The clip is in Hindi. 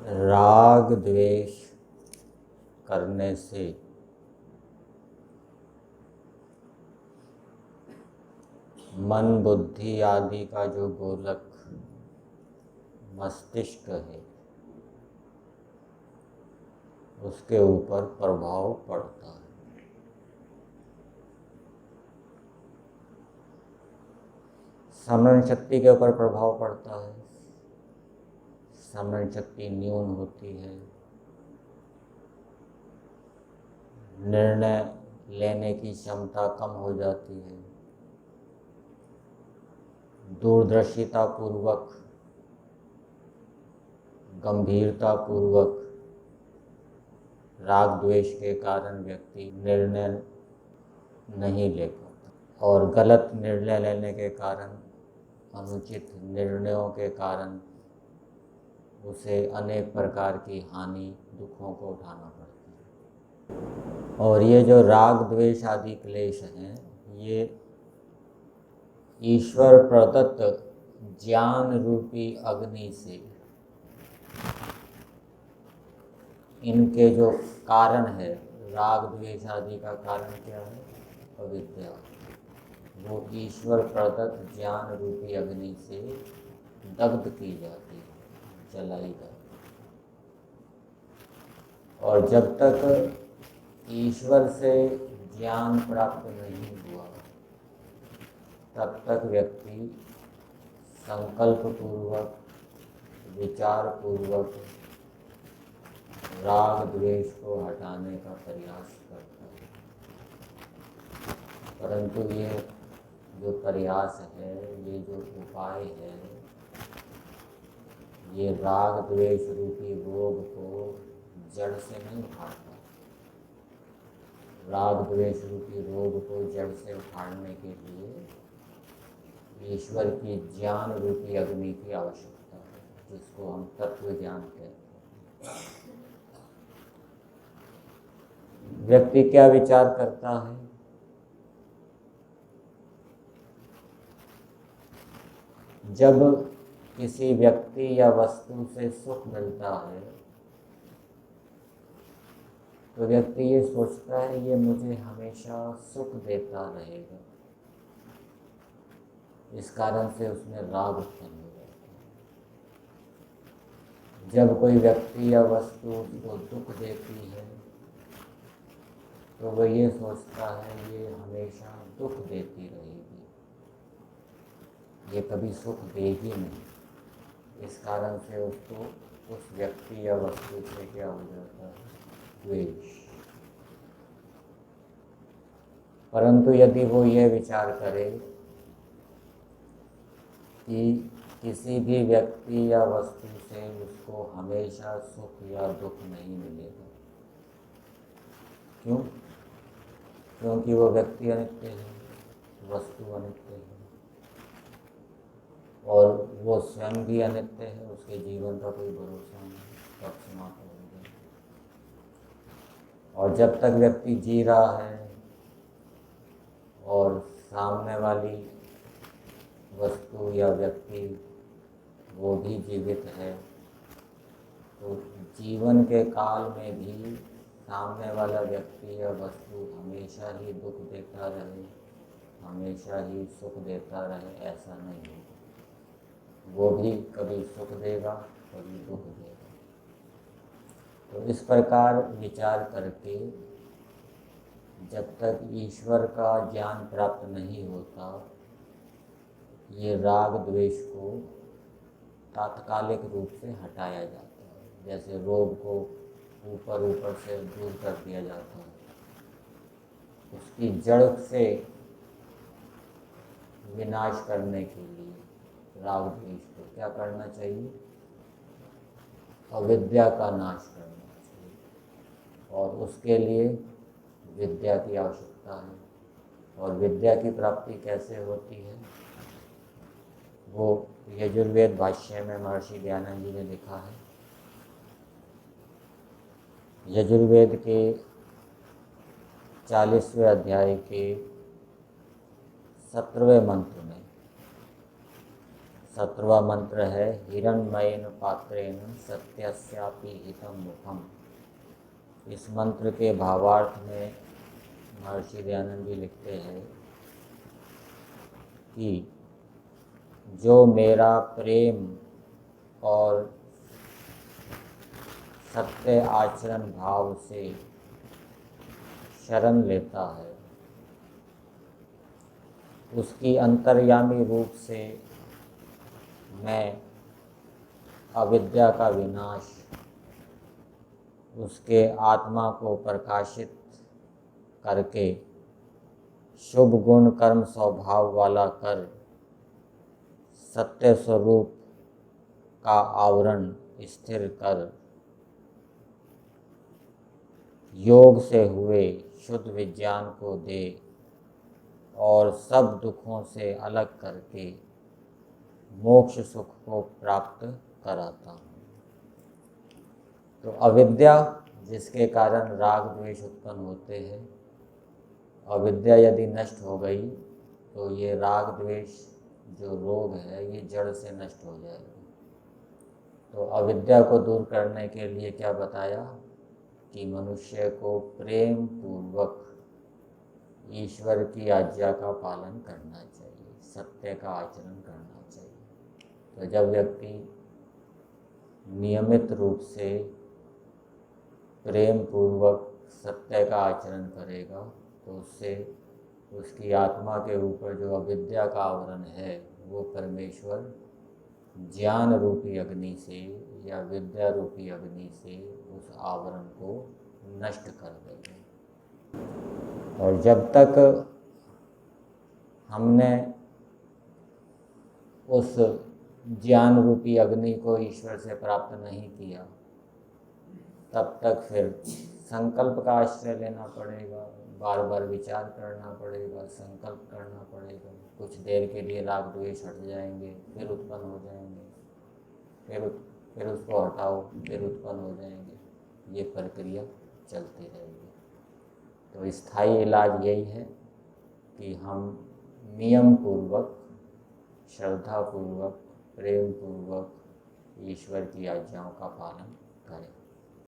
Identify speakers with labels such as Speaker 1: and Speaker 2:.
Speaker 1: राग द्वेष करने से मन बुद्धि आदि का जो गोलक मस्तिष्क है उसके ऊपर प्रभाव पड़ता है। स्मरण शक्ति के ऊपर प्रभाव पड़ता है। स्मरण शक्ति न्यून होती है, निर्णय लेने की क्षमता कम हो जाती है, दूरदर्शिता पूर्वक गंभीरता पूर्वक राग द्वेष के कारण व्यक्ति निर्णय नहीं ले पाता और गलत निर्णय लेने के कारण, अनुचित निर्णयों के कारण उसे अनेक प्रकार की हानि दुखों को उठाना पड़ता है। और ये जो राग द्वेष आदि क्लेश हैं, ये ईश्वर प्रदत्त ज्ञान रूपी अग्नि से इनके जो कारण है, राग द्वेष आदि का कारण क्या है? अविद्या। वो ईश्वर प्रदत्त ज्ञान रूपी अग्नि से दग्ध की जाती है, जलाई जाती है। और जब तक ईश्वर से ज्ञान प्राप्त नहीं हुआ तब तक व्यक्ति संकल्प पूर्वक, विचार पूर्वक राग द्वेष को हटाने का प्रयास करता है। परंतु ये जो प्रयास है, ये जो उपाय है, ये राग द्वेष रूपी रोग को जड़ से नहीं उखाड़ता। राग द्वेष रूपी रोग को जड़ से उखाड़ने के लिए ईश्वर की ज्ञान रूपी अग्नि की आवश्यकता है, जिसको हम तत्व ज्ञान कहते हैं। व्यक्ति क्या विचार करता है? जब किसी व्यक्ति या वस्तु से सुख मिलता है तो व्यक्ति ये सोचता है ये मुझे हमेशा सुख देता रहेगा। इस कारण से उसमें राग उत्पन्न हो जाता है। जब कोई व्यक्ति या वस्तु उसको दुख देती है तो वह ये सोचता है ये हमेशा दुख देती रहेगी, ये कभी सुख देगी नहीं। इस कारण से उसको उस व्यक्ति या वस्तु से क्या हो जाता है? द्वेष। परंतु यदि वो ये विचार करे कि किसी भी व्यक्ति या वस्तु से उसको हमेशा सुख या दुख नहीं मिलेगा। क्यों? क्योंकि वो व्यक्ति अनित्य है, वस्तु अनित्य है और वो स्वयं भी अनित्य है। उसके जीवन का कोई भरोसा नहीं, कब समाप्त हो जाए। और जब तक व्यक्ति जी रहा है और सामने वाली वस्तु या व्यक्ति वो भी जीवित है, तो जीवन के काल में भी सामने वाला व्यक्ति या वस्तु हमेशा ही दुख देता रहे, हमेशा ही सुख देता रहे, ऐसा नहीं होगा। वो भी कभी सुख देगा, कभी दुख देगा। तो इस प्रकार विचार करके जब तक ईश्वर का ज्ञान प्राप्त नहीं होता, ये राग द्वेष को तात्कालिक रूप से हटाया जाता है। जैसे रोग को ऊपर ऊपर से दूर कर दिया जाता है, उसकी जड़ से विनाश करने के लिए राग द्वेष को क्या करना चाहिए? अविद्या का नाश करना चाहिए। और उसके लिए विद्या की आवश्यकता है। और विद्या की प्राप्ति कैसे होती है? वो यजुर्वेद भाष्य में महर्षि दयानंद जी ने लिखा है। यजुर्वेद के 40वें अध्याय के 17वें मंत्र में 17वां मंत्र है हिरण्मयेन पात्रेण सत्यस्यापि हितं मुखम। इस मंत्र के भावार्थ में महर्षि दयानंद जी लिखते हैं कि जो मेरा प्रेम और सत्य आचरण भाव से शरण लेता है, उसकी अंतर्यामी रूप से मैं अविद्या का विनाश, उसके आत्मा को प्रकाशित करके शुभ गुण कर्म स्वभाव वाला कर सत्य स्वरूप का आवरण स्थिर कर योग से हुए शुद्ध विज्ञान को दे और सब दुखों से अलग करके मोक्ष सुख को प्राप्त कराता हूँ। तो अविद्या जिसके कारण राग द्वेष उत्पन्न होते हैं, अविद्या यदि नष्ट हो गई तो ये राग द्वेष जो रोग है ये जड़ से नष्ट हो जाएगा। तो अविद्या को दूर करने के लिए क्या बताया कि मनुष्य को प्रेम पूर्वक ईश्वर की आज्ञा का पालन करना चाहिए, सत्य का आचरण करना चाहिए। तो जब व्यक्ति नियमित रूप से प्रेम पूर्वक सत्य का आचरण करेगा तो उससे उसकी आत्मा के ऊपर जो अविद्या का आवरण है वो परमेश्वर ज्ञान रूपी अग्नि से या विद्या रूपी अग्नि से उस आवरण को नष्ट कर देंगे। और जब तक हमने उस ज्ञान रूपी अग्नि को ईश्वर से प्राप्त नहीं किया, तब तक फिर संकल्प का आश्रय लेना पड़ेगा, बार बार विचार करना पड़ेगा, संकल्प करना पड़ेगा। कुछ देर के लिए राग द्वेष हट जाएंगे, फिर उत्पन्न हो जाएंगे, फिर उसको हटाओ, फिर उत्पन्न हो जाएंगे। ये प्रक्रिया चलती रहेगी। तो स्थायी इलाज यही है कि हम नियम पूर्वक, श्रद्धा पूर्वक, प्रेम पूर्वक ईश्वर की आज्ञाओं का पालन करें।